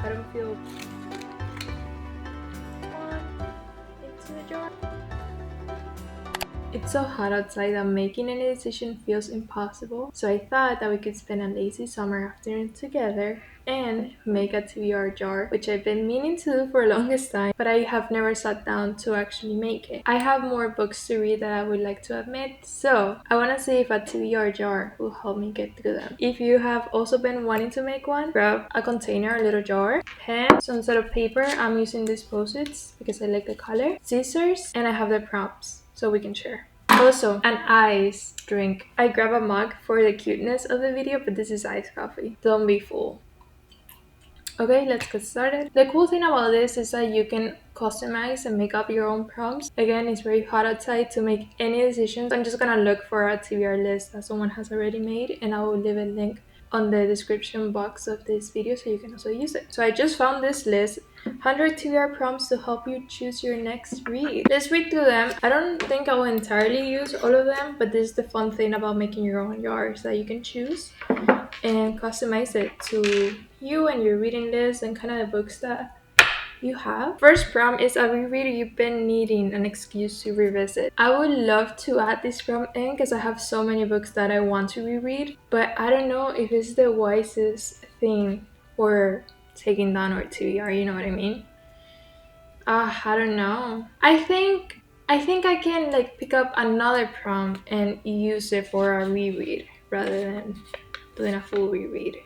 I don't feel one into the jar. It's so hot outside that making any decision feels impossible, so I thought that we could spend a lazy summer afternoon together and make a TBR jar, which I've been meaning to do for the longest time, but I have never sat down to actually make it. I have more books to read that I would like to admit, so I want to see if a TBR jar will help me get through them. If you have also been wanting to make one, grab a container, a little jar, pen, some sort of paper. I'm using these Post-its because I like the color, scissors, and I have the prompts so we can share. Also, an ice drink. I grab a mug for the cuteness of the video, but this is iced coffee. Don't be fooled. Okay, let's get started. The cool thing about this is that you can customize and make up your own prompts. Again, it's very hot outside to make any decisions. I'm just gonna look for a TBR list that someone has already made, and I will leave a link on the description box of this video so you can also use it. So I just found this list, 100 TBR prompts to help you choose your next read. Let's read through them. I don't think I will entirely use all of them, but this is the fun thing about making your own jars, that you can choose and customize it to you and your reading list and kind of the books that you have. First prompt is a reread you've been needing an excuse to revisit. I would love to add this prompt in because I have so many books that I want to reread, but I don't know if it's the wisest thing for taking down our TBR, you know what I mean? I don't know. I think I can like pick up another prompt and use it for a reread rather than doing a full reread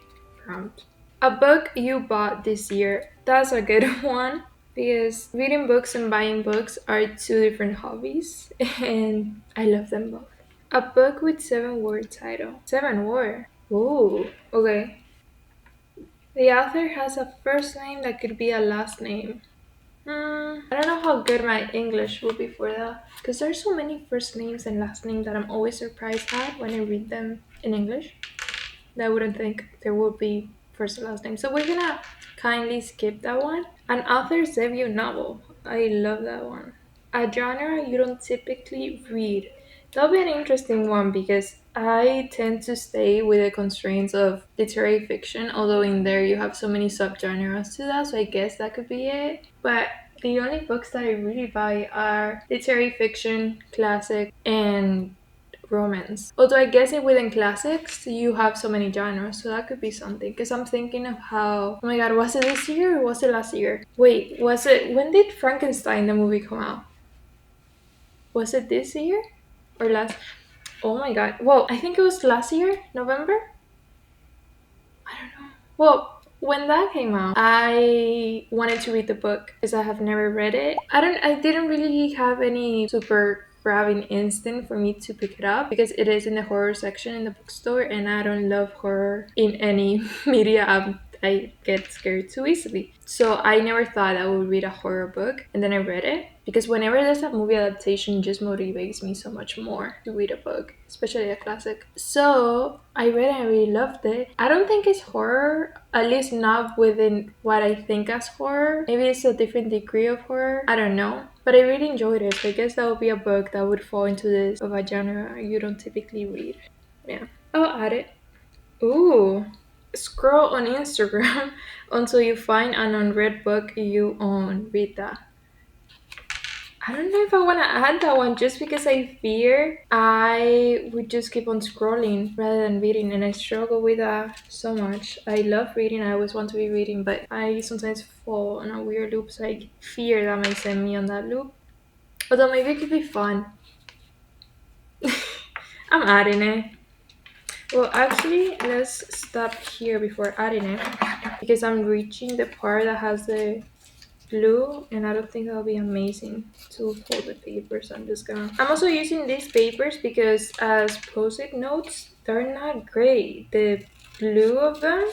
prompt. A book you bought this year. That's a good one because reading books and buying books are two different hobbies and I love them both. A book with 7-word title. 7 word. Ooh, okay. The author has a first name that could be a last name. I don't know how good my English will be for that because there's so many first names and last names that I'm always surprised at when I read them in English. I wouldn't think there would be first and last name. So we're gonna kindly skip that one. An author's debut novel. I love that one. A genre you don't typically read. That'll be an interesting one because I tend to stay with the constraints of literary fiction, although in there you have so many subgenres to that, so I guess that could be it. But the only books that I really buy are literary fiction, classic, and romance. Although I guess it within classics you have so many genres, so that could be something. Because I'm thinking of how, oh my god, was it this year or was it last year? Wait, was it, when did Frankenstein the movie come out? Was it this year or last? Oh my god. Well, I think it was last year, November? I don't know. Well, when that came out, I wanted to read the book because I have never read it. I didn't really have any super grabbing instinct for me to pick it up because it is in the horror section in the bookstore and I don't love horror in any media. I get scared too easily. So I never thought I would read a horror book, and then I read it because whenever there's a movie adaptation, it just motivates me so much more to read a book, especially a classic. So I read it and I really loved it. I don't think it's horror, at least not within what I think as horror. Maybe it's a different degree of horror. I don't know. But I really enjoyed it. So I guess that would be a book that would fall into this of a genre you don't typically read. Yeah. I'll add it. Ooh. Scroll on Instagram until you find an unread book you own. Read that. I don't know if I want to add that one just because I fear I would just keep on scrolling rather than reading, and I struggle with that so much. I love reading, I always want to be reading, but I sometimes fall on a weird loop, so I fear that might send me on that loop. Although maybe it could be fun. I'm adding it. Well, actually, let's stop here before adding it because I'm reaching the part that has the glue and I don't think that'll be amazing to fold the paper, so I'm also using these papers because as post-it notes, they're not great. The glue of them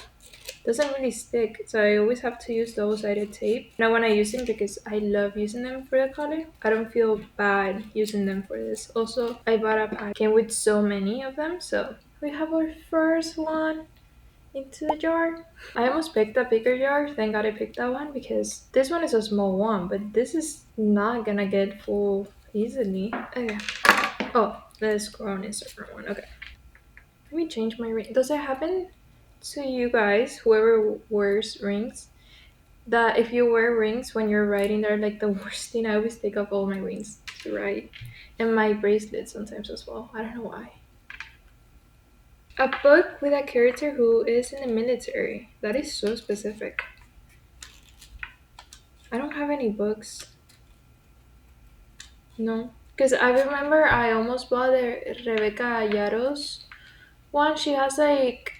doesn't really stick, so I always have to use double-sided tape. And I want to use them because I love using them for the color. I don't feel bad using them for this. Also, I bought a pack came with so many of them, so we have our first one into the jar. I almost picked a bigger jar. Thank god I picked that one because this one is a small one, but this is not gonna get full easily. Okay. Oh, let's go on Instagram one. Okay. Let me change my ring. Does it happen to you guys, whoever wears rings, that if you wear rings when you're writing, they're like the worst thing. I always take off all my rings to write. And my bracelets sometimes as well. I don't know why. A book with a character who is in the military. That is so specific. I don't have any books. No. Because I remember I almost bought the Rebecca Yaros one. She has like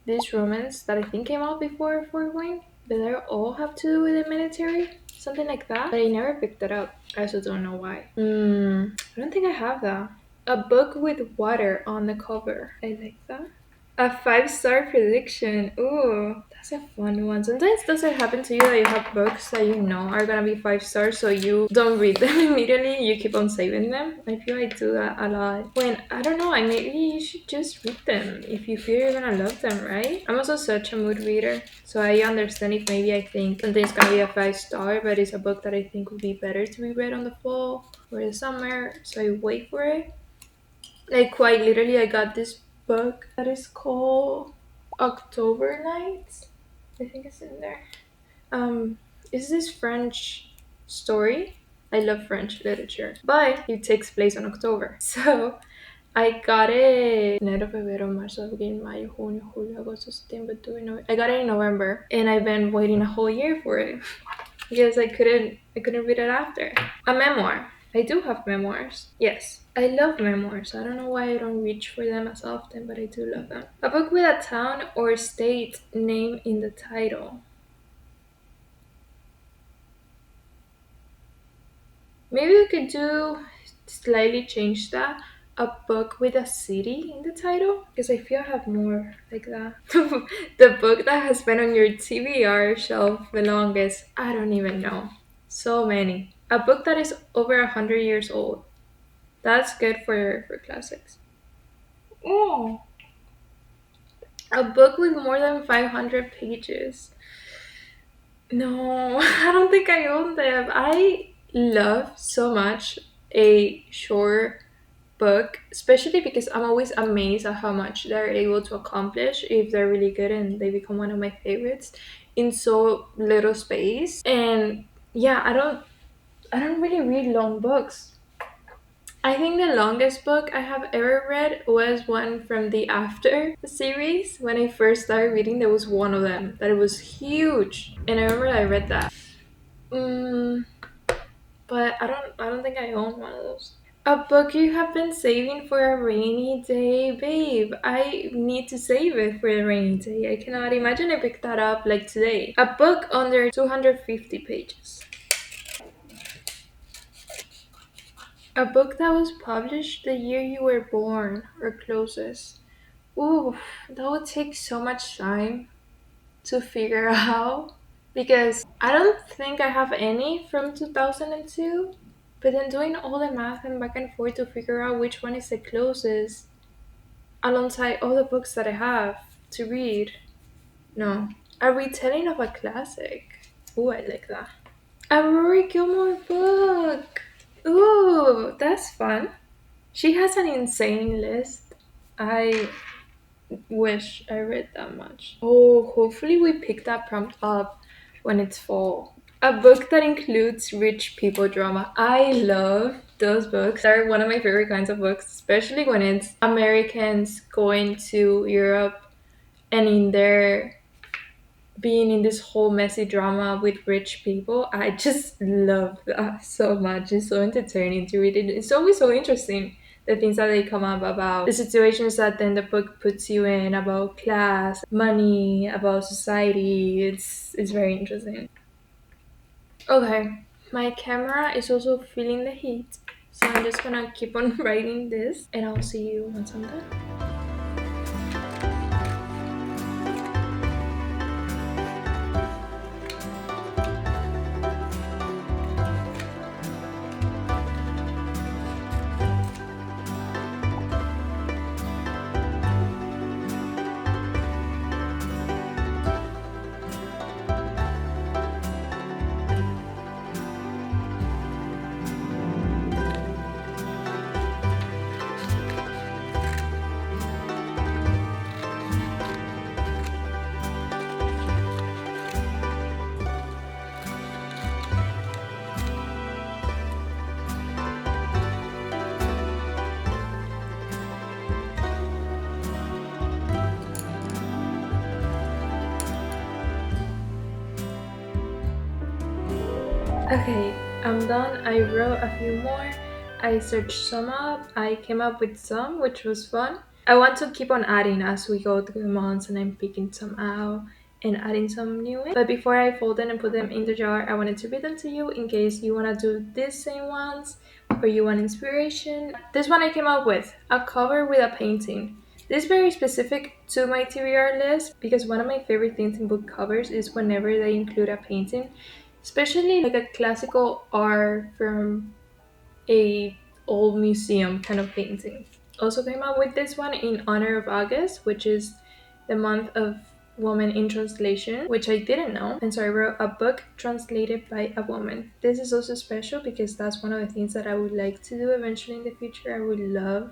this romance that I think came out before Fort Wayne, but they all have to do with the military, something like that. But I never picked it up. I also don't know why. I don't think I have that. A book with water on the cover. I like that. A 5-star prediction. Ooh, that's a fun one. Sometimes does it happen to you that you have books that you know are gonna be 5 stars, so you don't read them immediately, you keep on saving them? I feel I do that a lot. When I don't know, I maybe you should just read them if you feel you're gonna love them, right? I'm also such a mood reader, so I understand if maybe I think something's gonna be a 5 star, but it's a book that I think would be better to be read on the fall or the summer, so I wait for it. Like quite literally, I got this book that is called October Nights. I think it's in there. Is this French story? I love French literature, but it takes place in October. So I got it enero, febrero, marzo, abril, mayo, junio, julio, agosto, septiembre, octubre, November. I got it in November, and I've been waiting a whole year for it because I couldn't read it after. A memoir. I do have memoirs. Yes. I love memoirs. I don't know why I don't reach for them as often, but I do love them. A book with a town or state name in the title. Maybe we could do slightly change that. A book with a city in the title, because I feel I have more like that. The book that has been on your TBR shelf the longest, I don't even know. So many. A book that is over 100 years old. That's good for classics. Oh, a book with more than 500 pages. No, I don't think I own them. I love so much a short book, especially because I'm always amazed at how much they're able to accomplish if they're really good and they become one of my favorites in so little space. And yeah, I don't really read long books. I think the longest book I have ever read was one from the After series. When I first started reading, there was one of them that it was huge, and I remember I read that. Mm, but I don't think I own one of those. A book you have been saving for a rainy day, babe. I need to save it for a rainy day. I cannot imagine I picked that up like today. A book under 250 pages. A book that was published the year you were born or closest. Ooh, that would take so much time to figure out because I don't think I have any from 2002. But then doing all the math and back and forth to figure out which one is the closest alongside all the books that I have to read. No. A retelling of a classic. Ooh, I like that. A Rory Gilmore book. Ooh, that's fun. She has an insane list. I wish I read that much. Oh, hopefully we pick that prompt up when it's fall. A book that includes rich people drama. I love those books. They're one of my favorite kinds of books, especially when it's Americans going to Europe and in their being in this whole messy drama with rich people. I just love that so much. It's so entertaining to read it. It's always so interesting the things that they come up about, the situations that then the book puts you in about class, money, about society. It's very interesting. Okay, my camera is also feeling the heat, so I'm just gonna keep on writing this, and I'll see you once I'm done. Okay, I'm done. I wrote a few more. I searched some up. I came up with some, which was fun. I want to keep on adding as we go through the months, and I'm picking some out and adding some new in. But before I fold them and put them in the jar, I wanted to read them to you in case you want to do these same ones or you want inspiration. This one I came up with a cover with a painting. This is very specific to my TBR list because one of my favorite things in book covers is whenever they include a painting, especially like a classical art from a old museum kind of painting. Also came up with this one in honor of August, which is the month of woman in translation, which I didn't know. And so I wrote a book translated by a woman. This is also special because that's one of the things that I would like to do eventually in the future. I would love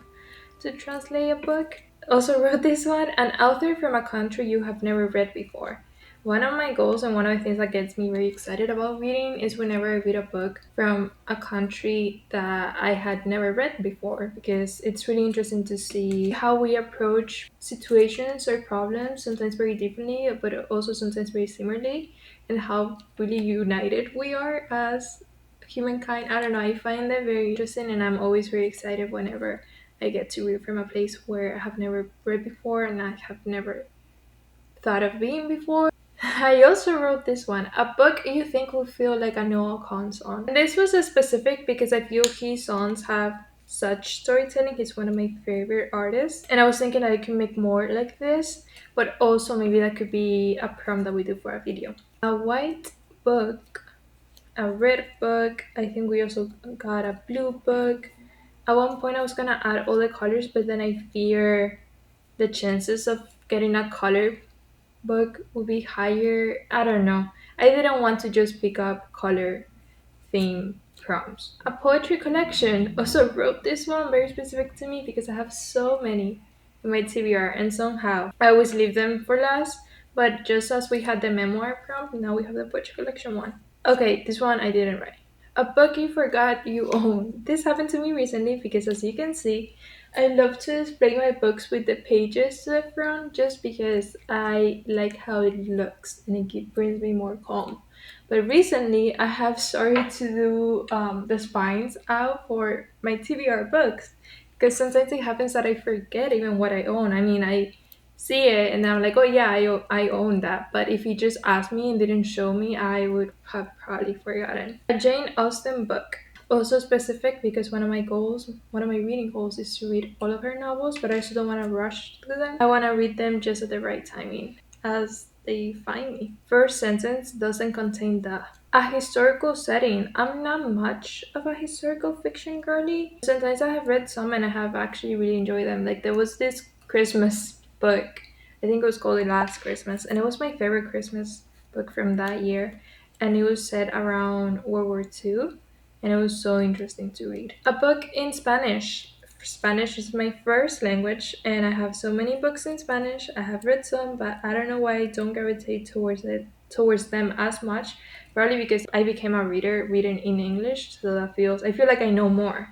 to translate a book. Also wrote this one, an author from a country you have never read before. One of my goals and one of the things that gets me very excited about reading is whenever I read a book from a country that I had never read before, because it's really interesting to see how we approach situations or problems, sometimes very differently, but also sometimes very similarly, and how really united we are as humankind. I don't know, I find that very interesting, and I'm always very excited whenever I get to read from a place where I have never read before and I have never thought of being before. I also wrote this one, a book you think will feel like a Noah Kahn song. And this was a specific because I feel his songs have such storytelling. He's one of my favorite artists. And I was thinking that I could make more like this, but also maybe that could be a prompt that we do for a video. A white book, a red book. I think we also got a blue book. At one point, I was gonna add all the colors, but then I fear the chances of getting a color book would be higher. I don't know. I didn't want to just pick up color theme prompts. A poetry collection. Also wrote this one very specific to me because I have so many in my TBR, and somehow I always leave them for last. But just as we had the memoir prompt, now we have the poetry collection one. Okay, this one I didn't write. A book you forgot you own. This happened to me recently because, as you can see, I love to display my books with the pages to the front just because I like how it looks and brings me more calm. But recently, I have started to do the spines out for my TBR books because sometimes it happens that I forget even what I own. I mean, I see it and I'm like, oh yeah, I own that. But if you just asked me and didn't show me, I would have probably forgotten. A Jane Austen book. Also specific because one of my reading goals is to read all of her novels, but I also don't want to rush through them. I want to read them just at the right timing as they find me. First sentence doesn't contain the. A historical setting. I'm not much of a historical fiction girly. Sometimes I have read some and I have actually really enjoyed them. Like there was this Christmas book, I think it was called The Last Christmas, and it was my favorite Christmas book from that year. And it was set around World War II, and it was so interesting to read. A book in Spanish. Spanish is my first language, and I have so many books in Spanish. I have read some, but I don't know why I don't gravitate towards them as much. Probably because I became a reader reading in English, so I feel like I know more.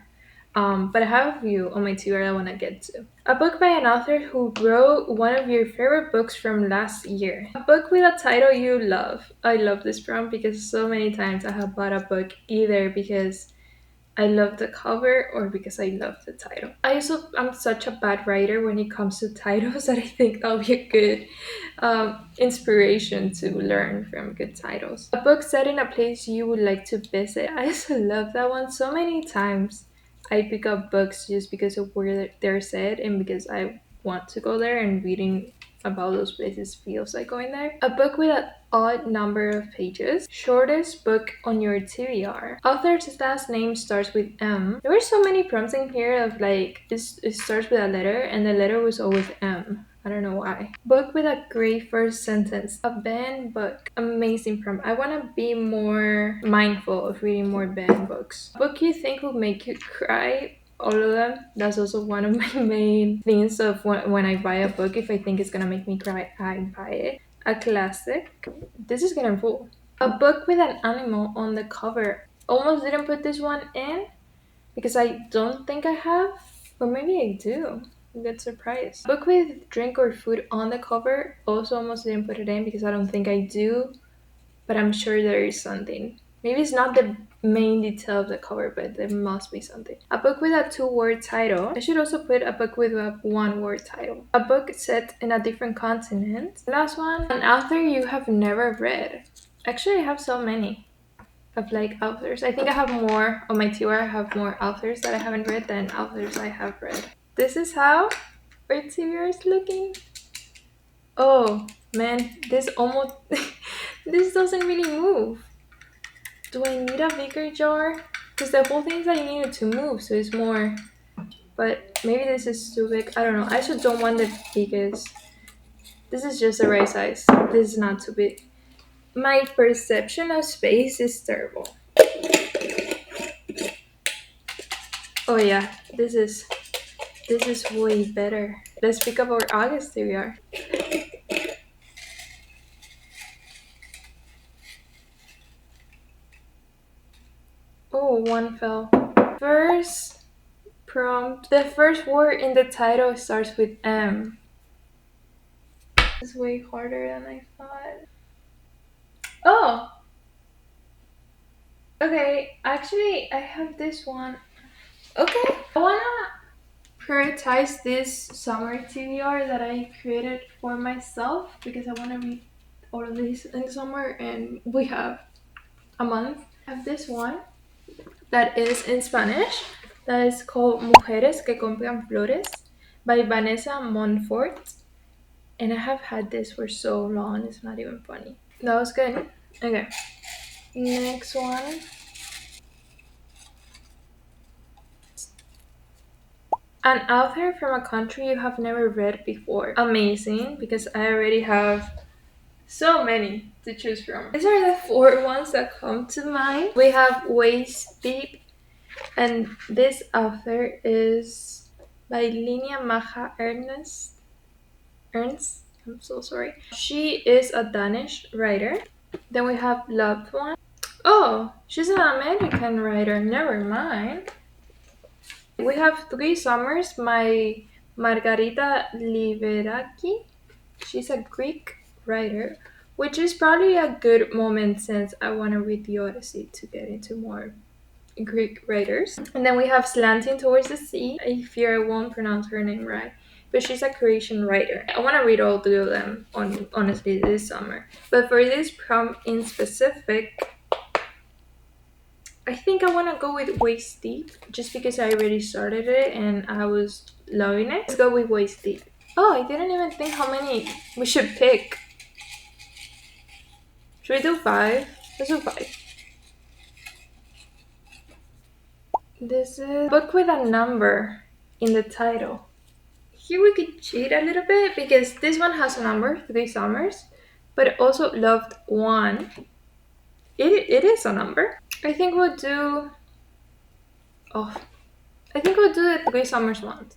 But I have a few on my tier I want to get to. A book by an author who wrote one of your favorite books from last year. A book with a title you love. I love this prompt because so many times I have bought a book either because I love the cover or because I love the title. I'm such a bad writer when it comes to titles that I think that'll be a good inspiration to learn from good titles. A book set in a place you would like to visit. I also love that one so many times. I pick up books just because of where they're set and because I want to go there, and reading about those places feels like going there. A book with an odd number of pages. Shortest book on your TBR. Author's last name starts with M. There were so many prompts in here of like, it starts with a letter and the letter was always M. I don't know why. Book with a great first sentence. A banned book. Amazing prompt. I want to be more mindful of reading more banned books. A book you think will make you cry. All of them. That's also one of my main things of when I buy a book. If I think it's gonna make me cry, I buy it. A classic. This is getting full. A book with an animal on the cover. Almost didn't put this one in because I don't think I have, but maybe I do. Good surprise. Book with drink or food on the cover. Also almost didn't put it in because I don't think I do, but I'm sure there is something. Maybe it's not the main detail of the cover, but there must be something. A book with a two-word title. I should also put a book with a one-word title. A book set in a different continent. Last one, an author you have never read. Actually, I have so many of like authors. I think I have more on my TBR. I have more authors that I haven't read than authors I have read. This is how our TBR is looking. Oh man, this almost this doesn't really move. Do I need a bigger jar? Because the whole thing is I needed to move, so it's more. But maybe this is too big. I don't know. I also don't want the biggest. This is just the right size. This is not too big. My perception of space is terrible. Oh yeah, this is way better. Let's pick up our August TBR. Oh, one fell. First prompt. The first word in the title starts with M. It's way harder than I thought. Oh, okay. Actually, I have this one. Okay, I wanna prioritize this summer TBR that I created for myself because I wanna read all of these in summer, and we have a month. I have this one that is in Spanish that is called Mujeres que compran flores by Vanessa Monfort. And I have had this for so long, it's not even funny. That was good. Okay, next one. An author from a country you have never read before. Amazing, because I already have so many to choose from. These are the four ones that come to mind. We have Waist Deep, and this author is by Linia Maja Ernst. I'm so sorry. She is a Danish writer. Then we have Loved One. Oh, she's an American writer. Never mind. We have Three Summers by Margarita Liberaki. She's a Greek writer, which is probably a good moment since I want to read the Odyssey to get into more Greek writers. And then we have Slanting Towards the Sea. I fear I won't pronounce her name right, but she's a Croatian writer. I want to read all three of them honestly this summer. But for this prompt in specific, I think I want to go with Waist Deep just because I already started it and I was loving it. Let's go with Waist Deep. Oh, I didn't even think how many we should pick. Should we do five? Let's do five. This is a book with a number in the title. Here we could cheat a little bit because this one has a number, Three Summers, but also Loved One. It is a number. I think we'll do. Oh, I think we'll do the Three Summers one.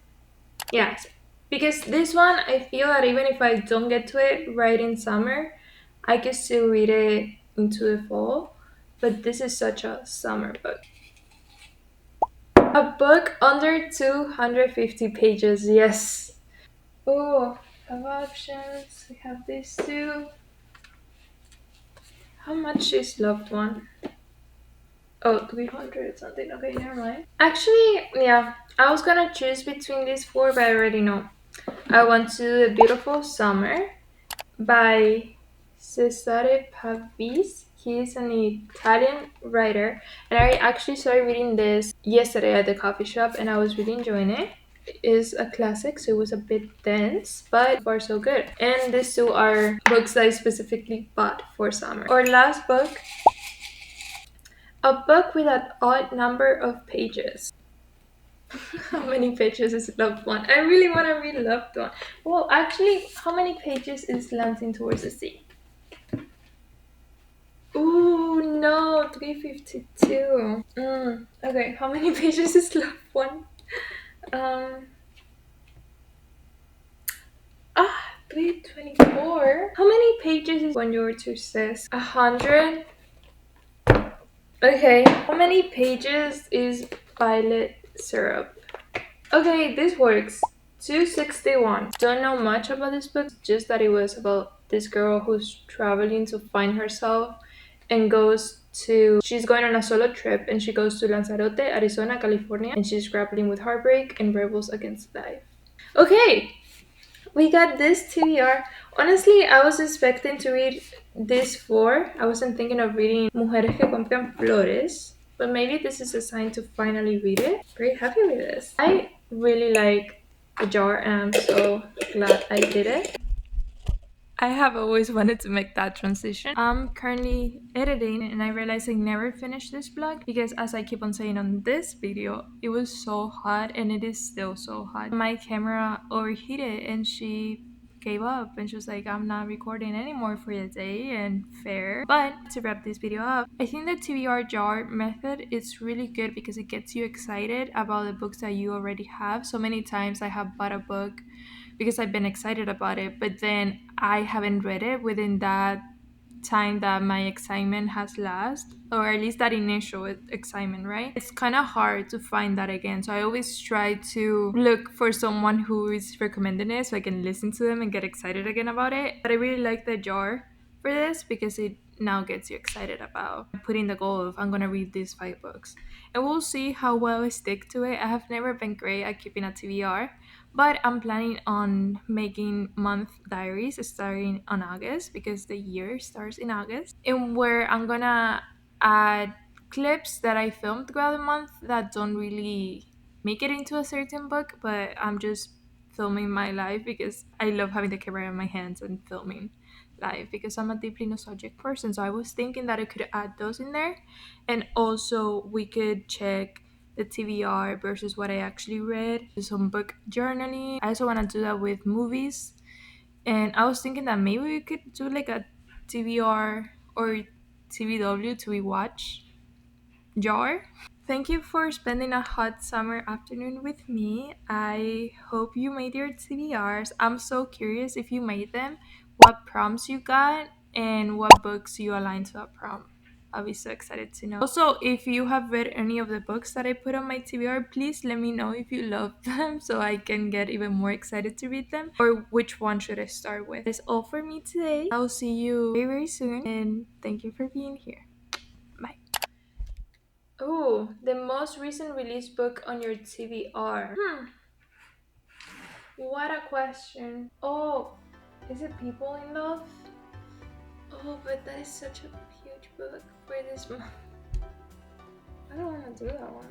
Yes, because this one I feel that even if I don't get to it right in summer, I can still read it into the fall. But this is such a summer book. A book under 250 pages, yes. Oh, have options. We have these two. How much is Loved One? Oh, 300 something. Okay, never mind. Actually, yeah, I was gonna choose between these four, but I already know. I want to do A Beautiful Summer by Cesare Pavese. He is an Italian writer, and I actually started reading this yesterday at the coffee shop, and I was really enjoying it. It is a classic, so it was a bit dense, but so far so good. And these two are books that I specifically bought for summer. Our last book, a book with an odd number of pages. How many pages is Loved One? I really want to read Loved One. Well, actually, how many pages is Slanting Towards the Sea? Ooh, no, 352. Okay, how many pages is Loved One? Um, 324. How many pages is When Your Success? 100. Okay, how many pages is Violet Syrup? Okay, this works. 261. Don't know much about this book, just that it was about this girl who's traveling to find herself and goes she's going on a solo trip and she goes to Lanzarote, Arizona, California, and she's grappling with heartbreak and rebels against life. Okay, we got this TBR. Honestly, I was expecting to read this four. I wasn't thinking of reading Mujeres que compran flores, but maybe this is a sign to finally read it. Very happy with this. I really like the jar and I'm so glad I did it. I have always wanted to make that transition. I'm currently editing and I realized I never finished this vlog because, as I keep on saying on this video, it was so hot and it is still so hot. My camera overheated and she gave up and she was like, I'm not recording anymore for the day, and fair. But to wrap this video up, I think the TBR jar method is really good because it gets you excited about the books that you already have. So many times I have bought a book because I've been excited about it, but then I haven't read it within that time that my excitement has lasted, or at least that initial excitement, right? It's kind of hard to find that again. So I always try to look for someone who is recommending it so I can listen to them and get excited again about it. But I really like the jar for this because it now gets you excited about putting the goal of I'm gonna read these 5 books. And we'll see how well I stick to it. I have never been great at keeping a TBR, but I'm planning on making month diaries starting on August because the year starts in August, and where I'm gonna add clips that I filmed throughout the month that don't really make it into a certain book, but I'm just filming my life because I love having the camera in my hands and filming life because I'm a deeply nostalgic person. So I was thinking that I could add those in there, and also we could check the TBR versus what I actually read, do some book journaling. I also want to do that with movies. And I was thinking that maybe we could do like a TBR or TBW to be watch jar. Thank you for spending a hot summer afternoon with me. I hope you made your TBRs. I'm so curious if you made them, what prompts you got, and what books you aligned to that prompt. I'll be so excited to know. Also, if you have read any of the books that I put on my TBR, please let me know if you love them so I can get even more excited to read them, or which one should I start with. That's all for me today. I'll see you very, very soon, and thank you for being here. Bye. Oh, the most recent release book on your TBR. What a question. Oh, is it People in Love? Oh, but that is such a huge book for this month. I don't want to do that one.